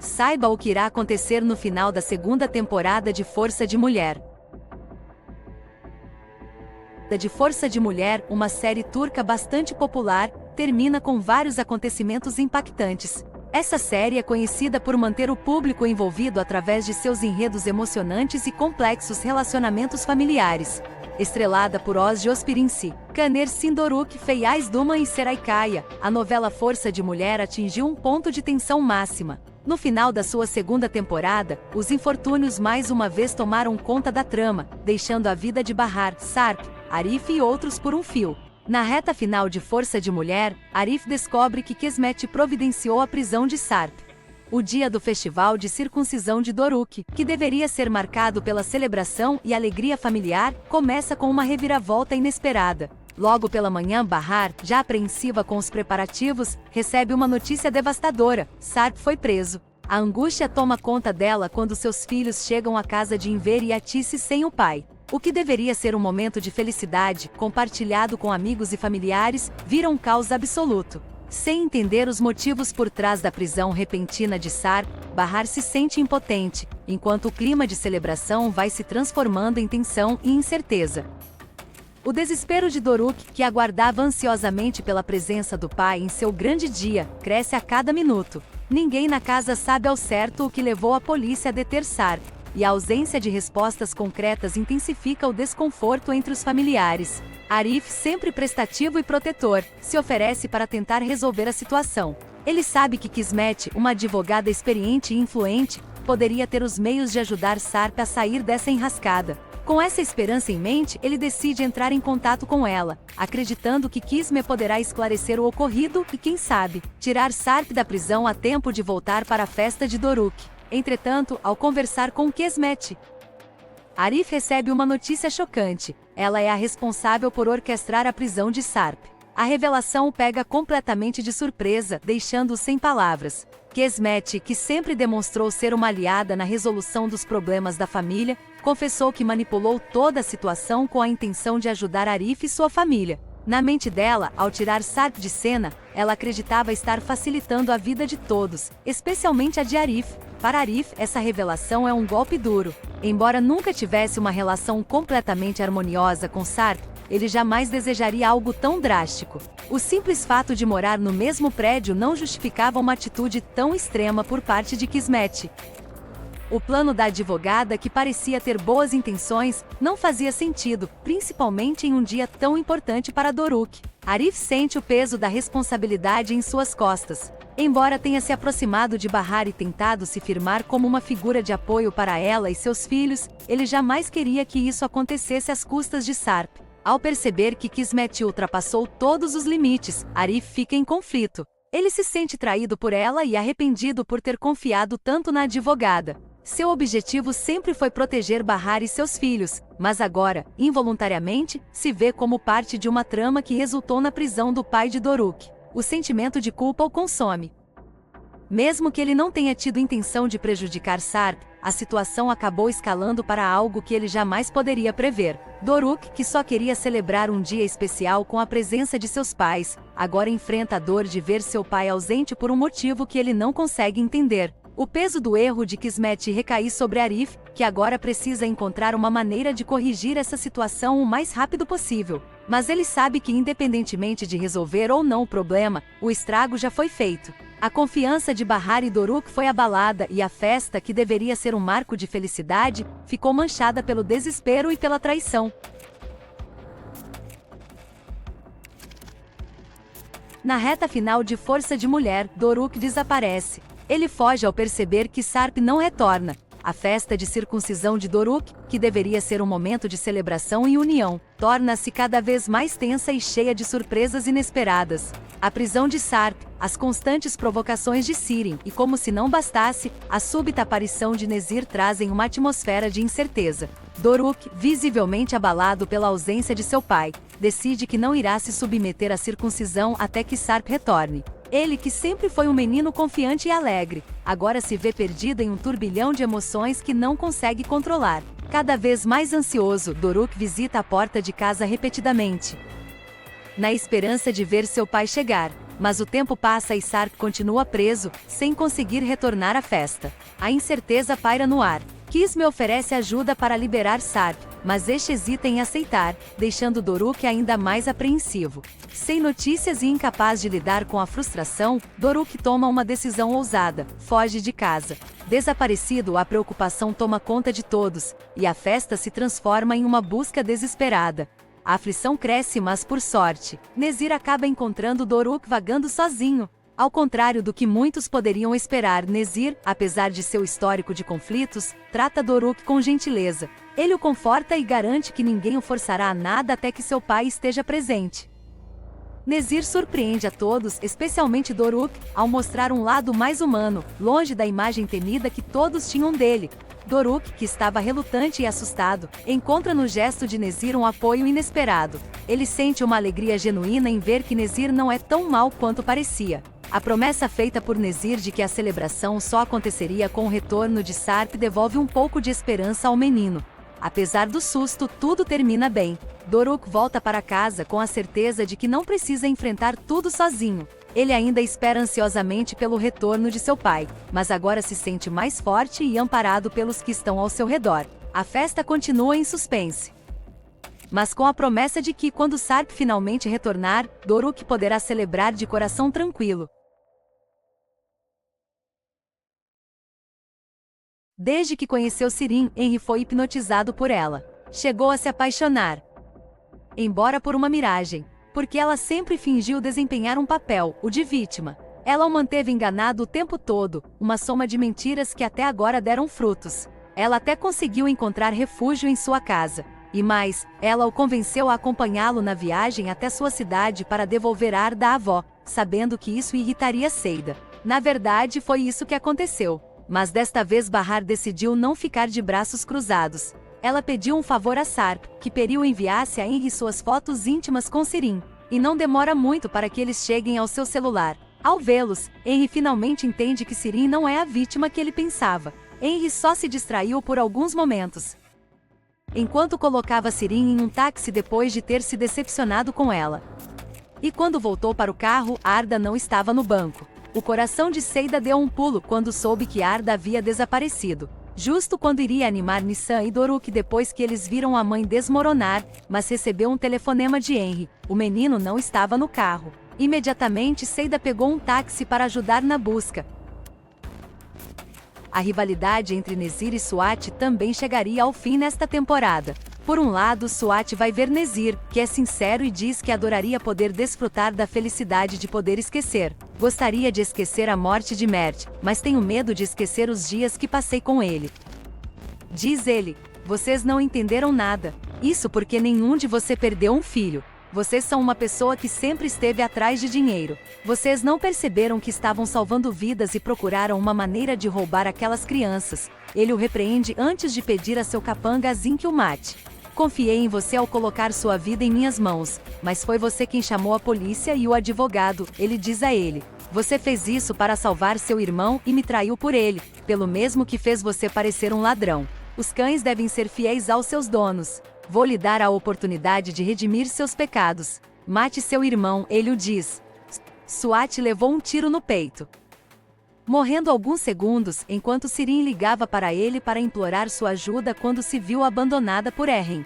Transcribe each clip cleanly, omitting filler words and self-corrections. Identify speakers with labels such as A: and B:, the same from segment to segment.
A: Saiba o que irá acontecer no final da segunda temporada de Força de Mulher. De Força de Mulher, uma série turca bastante popular, termina com vários acontecimentos impactantes. Essa série é conhecida por manter o público envolvido através de seus enredos emocionantes e complexos relacionamentos familiares. Estrelada por Özge Özpirinçci, Caner Sindoruk, Feyyaz Duman e Seray Kaya, a novela Força de Mulher atingiu um ponto de tensão máxima. No final da sua segunda temporada, os infortúnios mais uma vez tomaram conta da trama, deixando a vida de Bahar, Sarp, Arif e outros por um fio. Na reta final de Força de Mulher, Arif descobre que Kismet providenciou a prisão de Sarp. O dia do festival de circuncisão de Doruk, que deveria ser marcado pela celebração e alegria familiar, começa com uma reviravolta inesperada. Logo pela manhã, Bahar, já apreensiva com os preparativos, recebe uma notícia devastadora: Sarp foi preso. A angústia toma conta dela quando seus filhos chegam à casa de Enver e Atice sem o pai. O que deveria ser um momento de felicidade, compartilhado com amigos e familiares, vira um caos absoluto. Sem entender os motivos por trás da prisão repentina de Sarp, Bahar se sente impotente, enquanto o clima de celebração vai se transformando em tensão e incerteza. O desespero de Doruk, que aguardava ansiosamente pela presença do pai em seu grande dia, cresce a cada minuto. Ninguém na casa sabe ao certo o que levou a polícia a deter Sarp, e a ausência de respostas concretas intensifica o desconforto entre os familiares. Arif, sempre prestativo e protetor, se oferece para tentar resolver a situação. Ele sabe que Kismet, uma advogada experiente e influente, poderia ter os meios de ajudar Sarp a sair dessa enrascada. Com essa esperança em mente, ele decide entrar em contato com ela, acreditando que Kismet poderá esclarecer o ocorrido e, quem sabe, tirar Sarp da prisão a tempo de voltar para a festa de Doruk. Entretanto, ao conversar com Kismet, Arif recebe uma notícia chocante: ela é a responsável por orquestrar a prisão de Sarp. A revelação o pega completamente de surpresa, deixando-o sem palavras. Kismet, que sempre demonstrou ser uma aliada na resolução dos problemas da família, confessou que manipulou toda a situação com a intenção de ajudar Arif e sua família. Na mente dela, ao tirar Sarp de cena, ela acreditava estar facilitando a vida de todos, especialmente a de Arif. Para Arif, essa revelação é um golpe duro. Embora nunca tivesse uma relação completamente harmoniosa com Sarp, ele jamais desejaria algo tão drástico. O simples fato de morar no mesmo prédio não justificava uma atitude tão extrema por parte de Kismet. O plano da advogada, que parecia ter boas intenções, não fazia sentido, principalmente em um dia tão importante para Doruk. Arif sente o peso da responsabilidade em suas costas. Embora tenha se aproximado de Bahar e tentado se firmar como uma figura de apoio para ela e seus filhos, ele jamais queria que isso acontecesse às custas de Sarp. Ao perceber que Kismet ultrapassou todos os limites, Arif fica em conflito. Ele se sente traído por ela e arrependido por ter confiado tanto na advogada. Seu objetivo sempre foi proteger Bahar e seus filhos, mas agora, involuntariamente, se vê como parte de uma trama que resultou na prisão do pai de Doruk. O sentimento de culpa o consome. Mesmo que ele não tenha tido intenção de prejudicar Sarp, a situação acabou escalando para algo que ele jamais poderia prever. Doruk, que só queria celebrar um dia especial com a presença de seus pais, agora enfrenta a dor de ver seu pai ausente por um motivo que ele não consegue entender. O peso do erro de Kismet recai sobre Arif, que agora precisa encontrar uma maneira de corrigir essa situação o mais rápido possível. Mas ele sabe que, independentemente de resolver ou não o problema, o estrago já foi feito. A confiança de Bahar e Doruk foi abalada e a festa, que deveria ser um marco de felicidade, ficou manchada pelo desespero e pela traição. Na reta final de Força de Mulher, Doruk desaparece. Ele foge ao perceber que Sarp não retorna. A festa de circuncisão de Doruk, que deveria ser um momento de celebração e união, torna-se cada vez mais tensa e cheia de surpresas inesperadas. A prisão de Sarp, as constantes provocações de Sirin e, como se não bastasse, a súbita aparição de Nezir trazem uma atmosfera de incerteza. Doruk, visivelmente abalado pela ausência de seu pai, decide que não irá se submeter à circuncisão até que Sarp retorne. Ele, que sempre foi um menino confiante e alegre, agora se vê perdido em um turbilhão de emoções que não consegue controlar. Cada vez mais ansioso, Doruk visita a porta de casa repetidamente, na esperança de ver seu pai chegar. Mas o tempo passa e Sarp continua preso, sem conseguir retornar à festa. A incerteza paira no ar. Kisme oferece ajuda para liberar Sarp, mas este hesita em aceitar, deixando Doruk ainda mais apreensivo. Sem notícias e incapaz de lidar com a frustração, Doruk toma uma decisão ousada: foge de casa. Desaparecido, a preocupação toma conta de todos, e a festa se transforma em uma busca desesperada. A aflição cresce, mas por sorte, Nezir acaba encontrando Doruk vagando sozinho. Ao contrário do que muitos poderiam esperar, Nezir, apesar de seu histórico de conflitos, trata Doruk com gentileza. Ele o conforta e garante que ninguém o forçará a nada até que seu pai esteja presente. Nezir surpreende a todos, especialmente Doruk, ao mostrar um lado mais humano, longe da imagem temida que todos tinham dele. Doruk, que estava relutante e assustado, encontra no gesto de Nezir um apoio inesperado. Ele sente uma alegria genuína em ver que Nezir não é tão mau quanto parecia. A promessa feita por Nezir de que a celebração só aconteceria com o retorno de Sarp devolve um pouco de esperança ao menino. Apesar do susto, tudo termina bem. Doruk volta para casa com a certeza de que não precisa enfrentar tudo sozinho. Ele ainda espera ansiosamente pelo retorno de seu pai, mas agora se sente mais forte e amparado pelos que estão ao seu redor. A festa continua em suspense, mas com a promessa de que, quando Sarp finalmente retornar, Doruk poderá celebrar de coração tranquilo. Desde que conheceu Sirin, Henry foi hipnotizado por ela. Chegou a se apaixonar, embora por uma miragem, porque ela sempre fingiu desempenhar um papel, o de vítima. Ela o manteve enganado o tempo todo, uma soma de mentiras que até agora deram frutos. Ela até conseguiu encontrar refúgio em sua casa. E mais, ela o convenceu a acompanhá-lo na viagem até sua cidade para devolver Arda à avó, sabendo que isso irritaria Seida. Na verdade, foi isso que aconteceu. Mas desta vez Bahar decidiu não ficar de braços cruzados. Ela pediu um favor a Sarp, que Peril enviasse a Henry suas fotos íntimas com Sirin. E não demora muito para que eles cheguem ao seu celular. Ao vê-los, Henry finalmente entende que Sirin não é a vítima que ele pensava. Henry só se distraiu por alguns momentos, enquanto colocava Sirin em um táxi depois de ter se decepcionado com ela. E quando voltou para o carro, Arda não estava no banco. O coração de Seida deu um pulo quando soube que Arda havia desaparecido. Justo quando iria animar Nissan e Doruk depois que eles viram a mãe desmoronar, mas recebeu um telefonema de Henry. O menino não estava no carro. Imediatamente Seida pegou um táxi para ajudar na busca. A rivalidade entre Nezir e Swat também chegaria ao fim nesta temporada. Por um lado, Swat vai ver Nezir, que é sincero e diz que adoraria poder desfrutar da felicidade de poder esquecer. Gostaria de esquecer a morte de Mert, mas tenho medo de esquecer os dias que passei com ele. Diz ele: vocês não entenderam nada. Isso porque nenhum de você perdeu um filho. Vocês são uma pessoa que sempre esteve atrás de dinheiro. Vocês não perceberam que estavam salvando vidas e procuraram uma maneira de roubar aquelas crianças. Ele o repreende antes de pedir a seu capanga Azim que o mate. Confiei em você ao colocar sua vida em minhas mãos, mas foi você quem chamou a polícia e o advogado, ele diz a ele. Você fez isso para salvar seu irmão e me traiu por ele, pelo mesmo que fez você parecer um ladrão. Os cães devem ser fiéis aos seus donos. Vou lhe dar a oportunidade de redimir seus pecados. Mate seu irmão, ele o diz. Swat levou um tiro no peito, morrendo alguns segundos, enquanto Sirin ligava para ele para implorar sua ajuda quando se viu abandonada por Eren.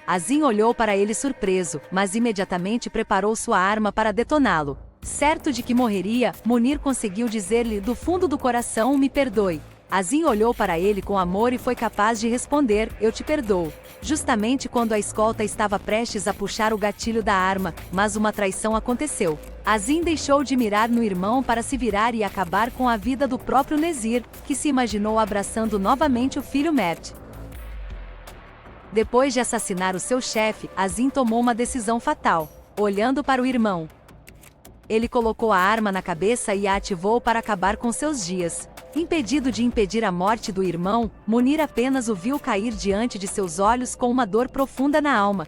A: Azim olhou para ele surpreso, mas imediatamente preparou sua arma para detoná-lo. Certo de que morreria, Munir conseguiu dizer-lhe do fundo do coração: me perdoe. Azim olhou para ele com amor e foi capaz de responder: eu te perdoo. Justamente quando a escolta estava prestes a puxar o gatilho da arma, mas uma traição aconteceu. Azim deixou de mirar no irmão para se virar e acabar com a vida do próprio Nezir, que se imaginou abraçando novamente o filho Mert. Depois de assassinar o seu chefe, Azim tomou uma decisão fatal. Olhando para o irmão, ele colocou a arma na cabeça e a ativou para acabar com seus dias. Impedido de impedir a morte do irmão, Munir apenas o viu cair diante de seus olhos com uma dor profunda na alma.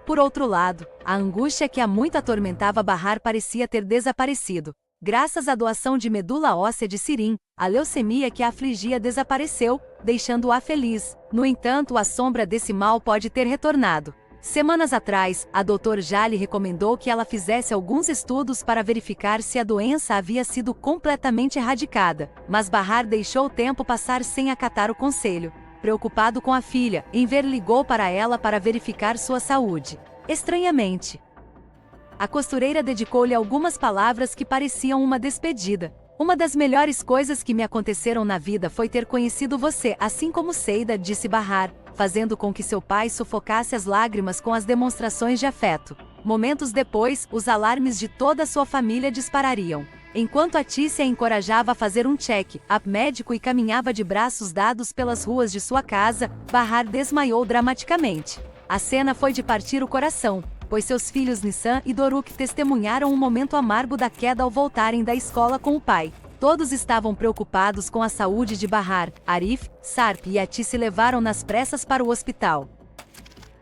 A: Por outro lado, a angústia que há muito atormentava Bahar parecia ter desaparecido. Graças à doação de medula óssea de Sirin, a leucemia que a afligia desapareceu, deixando-a feliz. No entanto, a sombra desse mal pode ter retornado. Semanas atrás, a Dr. Jali recomendou que ela fizesse alguns estudos para verificar se a doença havia sido completamente erradicada, mas Bahar deixou o tempo passar sem acatar o conselho. Preocupado com a filha, Enver ligou para ela para verificar sua saúde. Estranhamente, a costureira dedicou-lhe algumas palavras que pareciam uma despedida. Uma das melhores coisas que me aconteceram na vida foi ter conhecido você, assim como Seida, disse Bahar, fazendo com que seu pai sufocasse as lágrimas com as demonstrações de afeto. Momentos depois, os alarmes de toda a sua família disparariam. Enquanto a Tícia a encorajava a fazer um check-up médico e caminhava de braços dados pelas ruas de sua casa, Bahar desmaiou dramaticamente. A cena foi de partir o coração, pois seus filhos Nissan e Doruk testemunharam um momento amargo da queda ao voltarem da escola com o pai. Todos estavam preocupados com a saúde de Bahar. Arif, Sarp e Ati se levaram nas pressas para o hospital,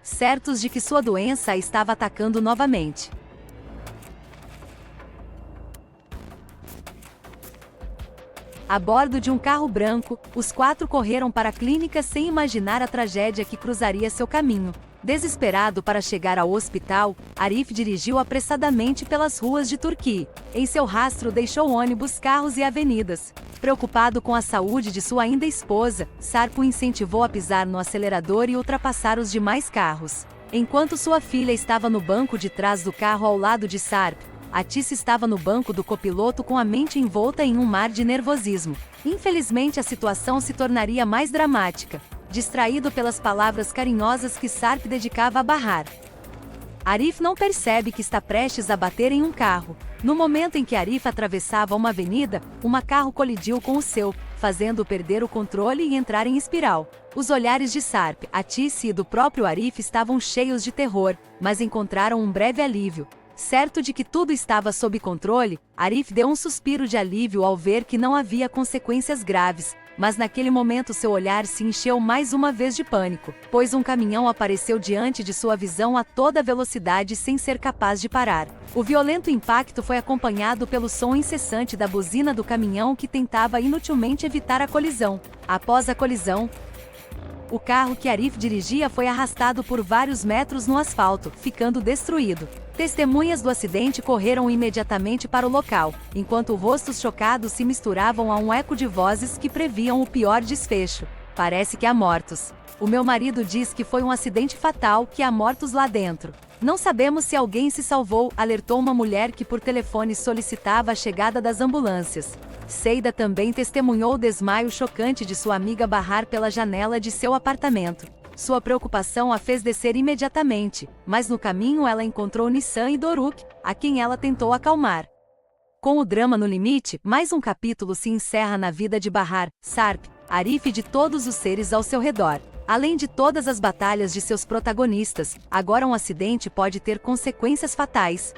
A: certos de que sua doença a estava atacando novamente. A bordo de um carro branco, os 4 correram para a clínica sem imaginar a tragédia que cruzaria seu caminho. Desesperado para chegar ao hospital, Arif dirigiu apressadamente pelas ruas de Turquia. Em seu rastro deixou ônibus, carros e avenidas. Preocupado com a saúde de sua ainda esposa, Sarp o incentivou a pisar no acelerador e ultrapassar os demais carros. Enquanto sua filha estava no banco de trás do carro ao lado de Sarp, Atice estava no banco do copiloto com a mente envolta em um mar de nervosismo. Infelizmente a situação se tornaria mais dramática, distraído pelas palavras carinhosas que Sarp dedicava a Bahar. Arif não percebe que está prestes a bater em um carro. No momento em que Arif atravessava uma avenida, um carro colidiu com o seu, fazendo-o perder o controle e entrar em espiral. Os olhares de Sarp, Atice e do próprio Arif estavam cheios de terror, mas encontraram um breve alívio. Certo de que tudo estava sob controle, Arif deu um suspiro de alívio ao ver que não havia consequências graves, mas naquele momento seu olhar se encheu mais uma vez de pânico, pois um caminhão apareceu diante de sua visão a toda velocidade sem ser capaz de parar. O violento impacto foi acompanhado pelo som incessante da buzina do caminhão que tentava inutilmente evitar a colisão. Após a colisão, o carro que Arif dirigia foi arrastado por vários metros no asfalto, ficando destruído. Testemunhas do acidente correram imediatamente para o local, enquanto rostos chocados se misturavam a um eco de vozes que previam o pior desfecho. Parece que há mortos. O meu marido diz que foi um acidente fatal, que há mortos lá dentro. Não sabemos se alguém se salvou, alertou uma mulher que por telefone solicitava a chegada das ambulâncias. Seida também testemunhou o desmaio chocante de sua amiga Bahar pela janela de seu apartamento. Sua preocupação a fez descer imediatamente, mas no caminho ela encontrou Nissan e Doruk, a quem ela tentou acalmar. Com o drama no limite, mais um capítulo se encerra na vida de Bahar, Sarp, Arif e de todos os seres ao seu redor. Além de todas as batalhas de seus protagonistas, agora um acidente pode ter consequências fatais.